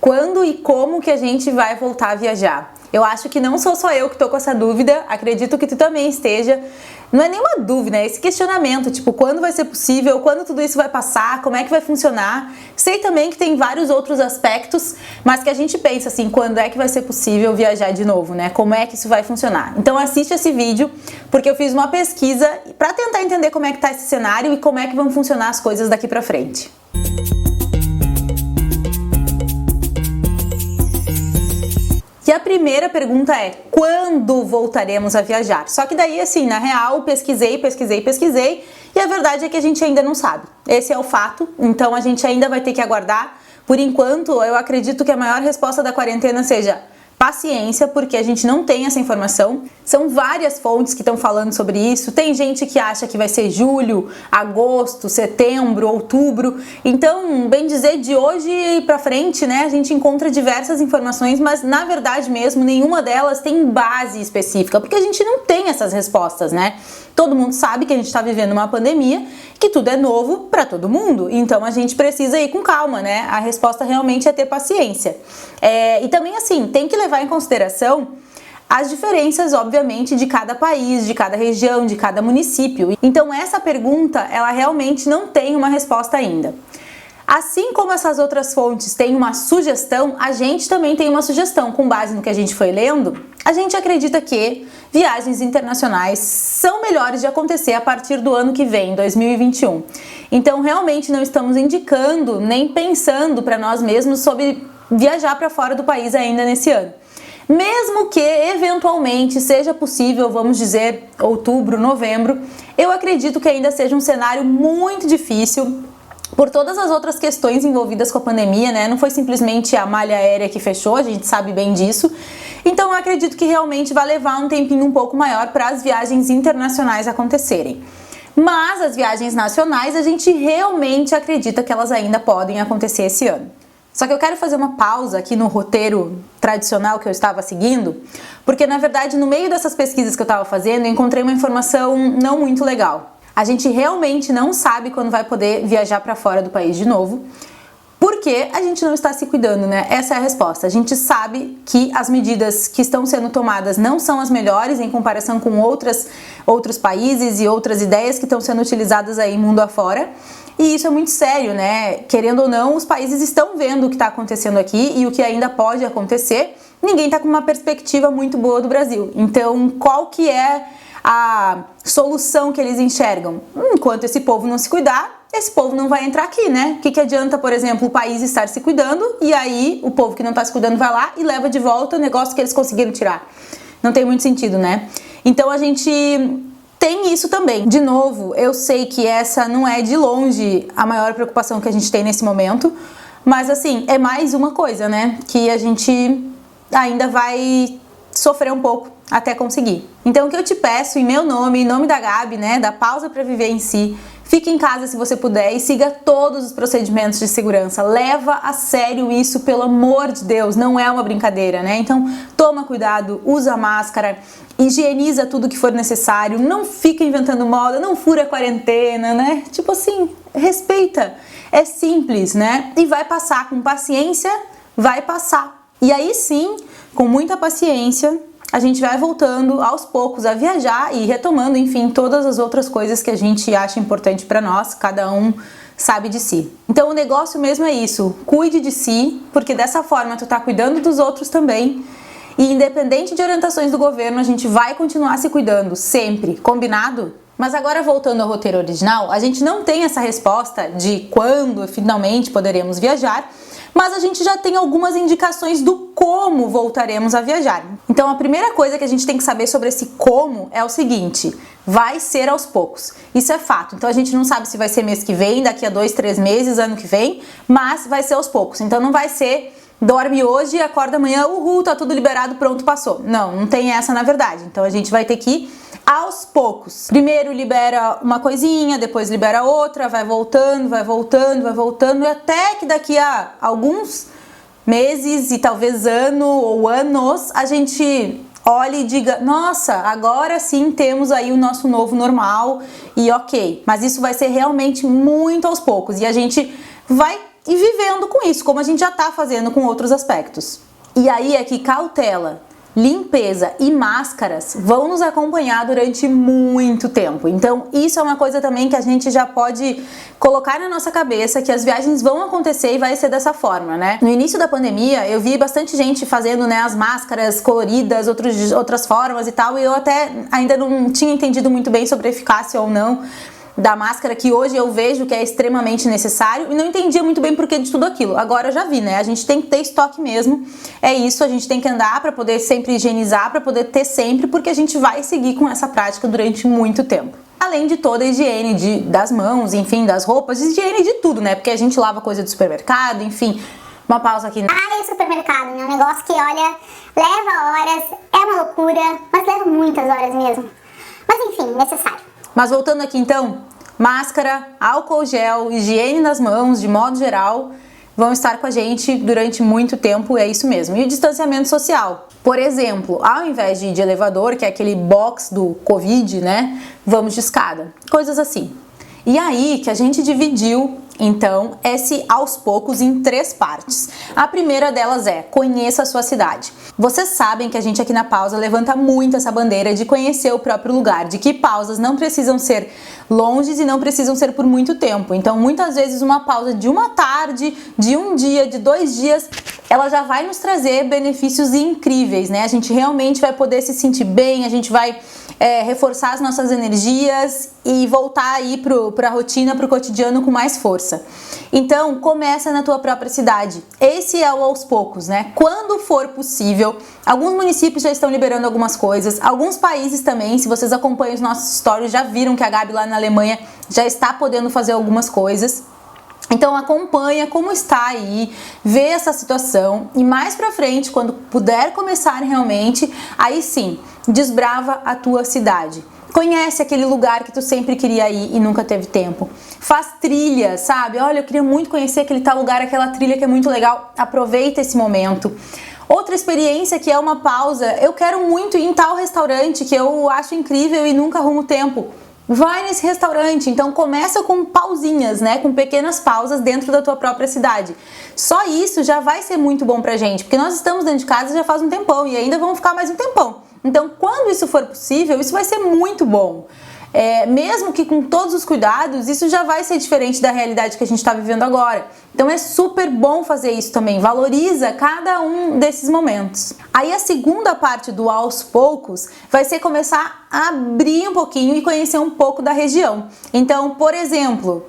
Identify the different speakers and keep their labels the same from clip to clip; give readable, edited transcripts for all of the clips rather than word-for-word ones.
Speaker 1: Quando e como que a gente vai voltar a viajar? Eu acho que não sou só eu que tô com essa dúvida, acredito que tu também esteja. Não é nenhuma dúvida, é esse questionamento, tipo, quando vai ser possível, quando tudo isso vai passar, como é que vai funcionar. Sei também que tem vários outros aspectos, mas que a gente pensa assim, quando é que vai ser possível viajar de novo, né? Como é que isso vai funcionar? Então assiste esse vídeo, porque eu fiz uma pesquisa para tentar entender como é que tá esse cenário e como é que vão funcionar as coisas daqui pra frente. E a primeira pergunta é, quando voltaremos a viajar? Só que daí, assim, na real, pesquisei, e a verdade é que a gente ainda não sabe. Esse é o fato, então a gente ainda vai ter que aguardar. Por enquanto, eu acredito que a maior resposta da quarentena seja paciência, porque a gente não tem essa informação. São várias fontes que estão falando sobre isso. Tem gente que acha que vai ser julho, agosto, setembro, outubro. Então, bem dizer, de hoje pra frente, né, a gente encontra diversas informações, mas na verdade mesmo, nenhuma delas tem base específica, porque a gente não tem essas respostas, né? Todo mundo sabe que a gente está vivendo uma pandemia, que tudo é novo para todo mundo, então a gente precisa ir com calma, né? A resposta realmente é ter paciência. E também, assim, tem que levar em consideração as diferenças, obviamente, de cada país, de cada região, de cada município. Então essa pergunta, ela realmente não tem uma resposta ainda. Assim como essas outras fontes têm uma sugestão, a gente também tem uma sugestão. Com base no que a gente foi lendo, a gente acredita que viagens internacionais são melhores de acontecer a partir do ano que vem, 2021. Então, realmente não estamos indicando nem pensando para nós mesmos sobre viajar para fora do país ainda nesse ano. Mesmo que eventualmente seja possível, vamos dizer, outubro, novembro, eu acredito que ainda seja um cenário muito difícil, por todas as outras questões envolvidas com a pandemia, né? Não foi simplesmente a malha aérea que fechou, a gente sabe bem disso. Então eu acredito que realmente vai levar um tempinho um pouco maior para as viagens internacionais acontecerem. Mas as viagens nacionais, a gente realmente acredita que elas ainda podem acontecer esse ano. Só que eu quero fazer uma pausa aqui no roteiro tradicional que eu estava seguindo, porque na verdade no meio dessas pesquisas que eu estava fazendo, eu encontrei uma informação não muito legal. A gente realmente não sabe quando vai poder viajar para fora do país de novo, porque a gente não está se cuidando, né? Essa é a resposta. A gente sabe que as medidas que estão sendo tomadas não são as melhores em comparação com outros países e outras ideias que estão sendo utilizadas aí mundo afora. E isso é muito sério, né? Querendo ou não, os países estão vendo o que está acontecendo aqui e o que ainda pode acontecer. Ninguém está com uma perspectiva muito boa do Brasil. Então, qual que é a solução que eles enxergam? Enquanto esse povo não se cuidar, esse povo não vai entrar aqui, né? O que adianta, por exemplo, o país estar se cuidando e aí o povo que não está se cuidando vai lá e leva de volta o negócio que eles conseguiram tirar? Não tem muito sentido, né? Então a gente tem isso também. De novo, eu sei que essa não é de longe a maior preocupação que a gente tem nesse momento, mas assim, é mais uma coisa, né? Que a gente ainda vai sofrer um pouco até conseguir. Então o que eu te peço em meu nome, em nome da Gabi, né, da Pausa para Viver em Si, fique em casa se você puder e siga todos os procedimentos de segurança. Leva a sério isso, pelo amor de Deus, não é uma brincadeira, né? Então toma cuidado, usa máscara, higieniza tudo que for necessário, não fica inventando moda, não fura a quarentena, né? Tipo assim, respeita. É simples, né? E vai passar com paciência, vai passar. E aí sim, com muita paciência, a gente vai voltando aos poucos a viajar e retomando, enfim, todas as outras coisas que a gente acha importante para nós, cada um sabe de si. Então o negócio mesmo é isso, cuide de si, porque dessa forma tu tá cuidando dos outros também, e independente de orientações do governo, a gente vai continuar se cuidando, sempre, combinado? Mas agora voltando ao roteiro original, a gente não tem essa resposta de quando finalmente poderemos viajar, mas a gente já tem algumas indicações do como voltaremos a viajar. Então a primeira coisa que a gente tem que saber sobre esse como é o seguinte: vai ser aos poucos. Isso é fato. Então a gente não sabe se vai ser mês que vem, daqui a 2, 3 meses, ano que vem, mas vai ser aos poucos. Então não vai ser dorme hoje e acorda amanhã, uhul, tá tudo liberado, pronto, passou. Não tem essa na verdade. Então a gente vai ter que ir aos poucos. Primeiro libera uma coisinha, depois libera outra, vai voltando, e até que daqui a alguns meses e talvez ano ou anos a gente olhe e diga, nossa, agora sim temos aí o nosso novo normal e ok. Mas isso vai ser realmente muito aos poucos e a gente vai e vivendo com isso, como a gente já está fazendo com outros aspectos. E aí é que cautela, limpeza e máscaras vão nos acompanhar durante muito tempo. Então isso é uma coisa também que a gente já pode colocar na nossa cabeça, que as viagens vão acontecer e vai ser dessa forma, né? No início da pandemia eu vi bastante gente fazendo, né, as máscaras coloridas, outras formas e tal, e eu até ainda não tinha entendido muito bem sobre a eficácia ou não da máscara, que hoje eu vejo que é extremamente necessário, e não entendia muito bem por que de tudo aquilo. Agora eu já vi, né? A gente tem que ter estoque mesmo, é isso, a gente tem que andar para poder sempre higienizar, para poder ter sempre, porque a gente vai seguir com essa prática durante muito tempo. Além de toda a higiene das mãos, enfim, das roupas, higiene de tudo, né? Porque a gente lava coisa do supermercado, enfim. Uma pausa aqui.
Speaker 2: É supermercado, né? Um negócio que, olha, leva horas, é uma loucura, mas leva muitas horas mesmo. Mas enfim, necessário.
Speaker 1: Mas voltando aqui então, máscara, álcool gel, higiene nas mãos, de modo geral, vão estar com a gente durante muito tempo, é isso mesmo. E o distanciamento social. Por exemplo, ao invés de ir de elevador, que é aquele box do Covid, né? Vamos de escada. Coisas assim. E aí que a gente dividiu, então, esse aos poucos em 3 partes. A primeira delas é: conheça a sua cidade. Vocês sabem que a gente aqui na Pausa levanta muito essa bandeira de conhecer o próprio lugar, de que pausas não precisam ser longes e não precisam ser por muito tempo. Então, muitas vezes uma pausa de uma tarde, de um dia, de 2 dias, ela já vai nos trazer benefícios incríveis, né? A gente realmente vai poder se sentir bem, a gente vai reforçar as nossas energias e voltar aí para a rotina, para o cotidiano com mais força. Então, começa na tua própria cidade. Esse é o aos poucos, né? Quando for possível, alguns municípios já estão liberando algumas coisas, alguns países também, se vocês acompanham os nossos stories, já viram que a Gabi lá na Alemanha já está podendo fazer algumas coisas. Então acompanha como está aí, vê essa situação e mais pra frente, quando puder começar realmente, aí sim, desbrava a tua cidade. Conhece aquele lugar que tu sempre queria ir e nunca teve tempo. Faz trilha, sabe? Olha, eu queria muito conhecer aquele tal lugar, aquela trilha que é muito legal. Aproveita esse momento. Outra experiência que é uma pausa, eu quero muito ir em tal restaurante que eu acho incrível e nunca arrumo tempo. Vai nesse restaurante, então começa com pausinhas, né? Com pequenas pausas dentro da tua própria cidade. Só isso já vai ser muito bom pra gente, porque nós estamos dentro de casa já faz um tempão e ainda vamos ficar mais um tempão. Então, quando isso for possível, isso vai ser muito bom. Mesmo que com todos os cuidados, isso já vai ser diferente da realidade que a gente está vivendo agora. Então é super bom fazer isso também, valoriza cada um desses momentos. Aí a segunda parte do aos poucos vai ser começar a abrir um pouquinho e conhecer um pouco da região. Então, por exemplo,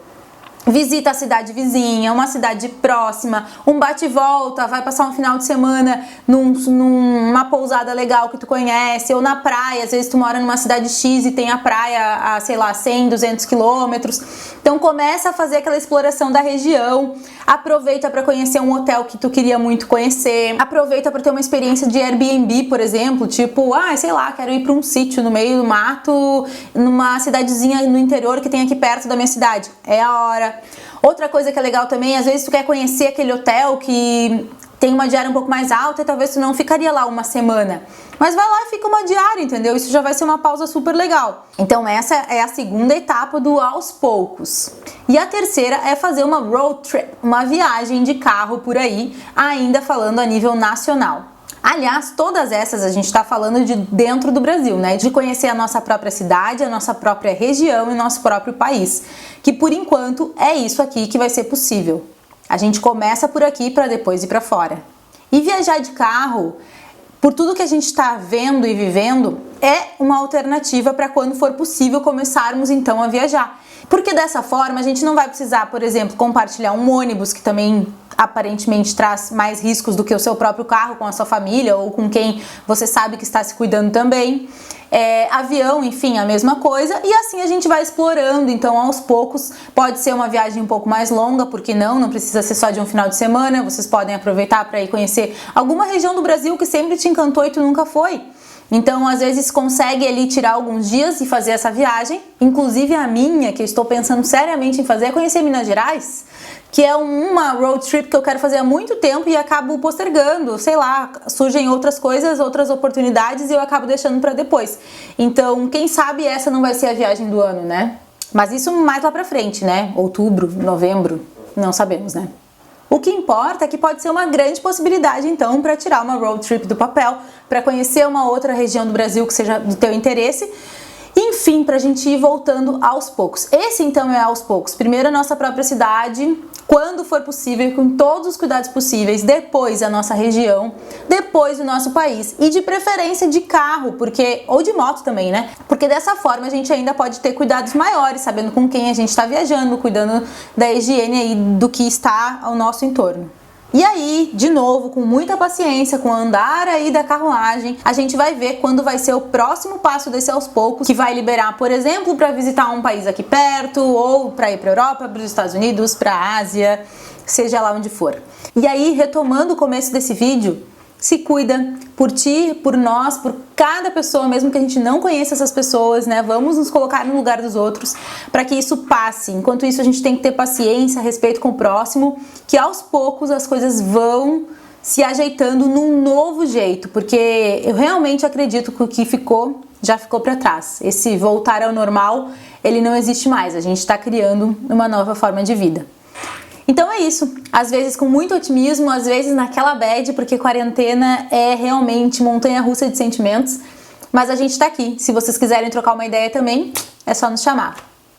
Speaker 1: visita a cidade vizinha, uma cidade próxima, um bate e volta, vai passar um final de semana numa pousada legal que tu conhece, ou na praia, às vezes tu mora numa cidade X e tem a praia a, sei lá, 100, 200 quilômetros. Então começa a fazer aquela exploração da região, aproveita para conhecer um hotel que tu queria muito conhecer, aproveita para ter uma experiência de Airbnb, por exemplo, tipo, sei lá, quero ir para um sítio no meio do mato, numa cidadezinha no interior que tem aqui perto da minha cidade. É a hora. Outra coisa que é legal também, às vezes tu quer conhecer aquele hotel que tem uma diária um pouco mais alta e talvez tu não ficaria lá uma semana. Mas vai lá e fica uma diária, entendeu? Isso já vai ser uma pausa super legal. Então essa é a segunda etapa do aos poucos. E a terceira é fazer uma road trip, uma viagem de carro por aí, ainda falando a nível nacional. Aliás, todas essas a gente está falando de dentro do Brasil, né? De conhecer a nossa própria cidade, a nossa própria região e nosso próprio país. Que por enquanto é isso aqui que vai ser possível. A gente começa por aqui para depois ir para fora. E viajar de carro, por tudo que a gente está vendo e vivendo, é uma alternativa para quando for possível começarmos então a viajar. Porque dessa forma a gente não vai precisar, por exemplo, compartilhar um ônibus, que também aparentemente traz mais riscos do que o seu próprio carro com a sua família ou com quem você sabe que está se cuidando também. Avião, enfim, a mesma coisa, e assim a gente vai explorando. Então aos poucos pode ser uma viagem um pouco mais longa, porque não precisa ser só de um final de semana. Vocês podem aproveitar para ir conhecer alguma região do Brasil que sempre te encantou e tu nunca foi. Então, às vezes, consegue ali tirar alguns dias e fazer essa viagem. Inclusive a minha, que eu estou pensando seriamente em fazer, é conhecer Minas Gerais, que é uma road trip que eu quero fazer há muito tempo e acabo postergando, sei lá, surgem outras coisas, outras oportunidades e eu acabo deixando para depois. Então, quem sabe essa não vai ser a viagem do ano, né? Mas isso mais lá pra frente, né? Outubro, novembro, não sabemos, né? O que importa é que pode ser uma grande possibilidade, então, para tirar uma road trip do papel, para conhecer uma outra região do Brasil que seja do teu interesse. Enfim, para a gente ir voltando aos poucos. Esse, então, é aos poucos. Primeiro a nossa própria cidade, quando for possível, com todos os cuidados possíveis. Depois a nossa região, depois o nosso país. E de preferência de carro, ou de moto também, né? Porque dessa forma a gente ainda pode ter cuidados maiores, sabendo com quem a gente está viajando, cuidando da higiene aí do que está ao nosso entorno. E aí, de novo, com muita paciência, com o andar aí da carruagem, a gente vai ver quando vai ser o próximo passo desse aos poucos, que vai liberar, por exemplo, para visitar um país aqui perto, ou para ir para a Europa, para os Estados Unidos, para a Ásia, seja lá onde for. E aí, retomando o começo desse vídeo, se cuida por ti, por nós, por cada pessoa, mesmo que a gente não conheça essas pessoas, né? Vamos nos colocar no lugar dos outros para que isso passe. Enquanto isso, a gente tem que ter paciência, respeito com o próximo, que aos poucos as coisas vão se ajeitando num novo jeito, porque eu realmente acredito que o que ficou, já ficou para trás. Esse voltar ao normal, ele não existe mais. A gente está criando uma nova forma de vida. Então é isso, às vezes com muito otimismo, às vezes naquela bad, porque quarentena é realmente montanha-russa de sentimentos, mas a gente tá aqui. Se vocês quiserem trocar uma ideia também, é só nos chamar.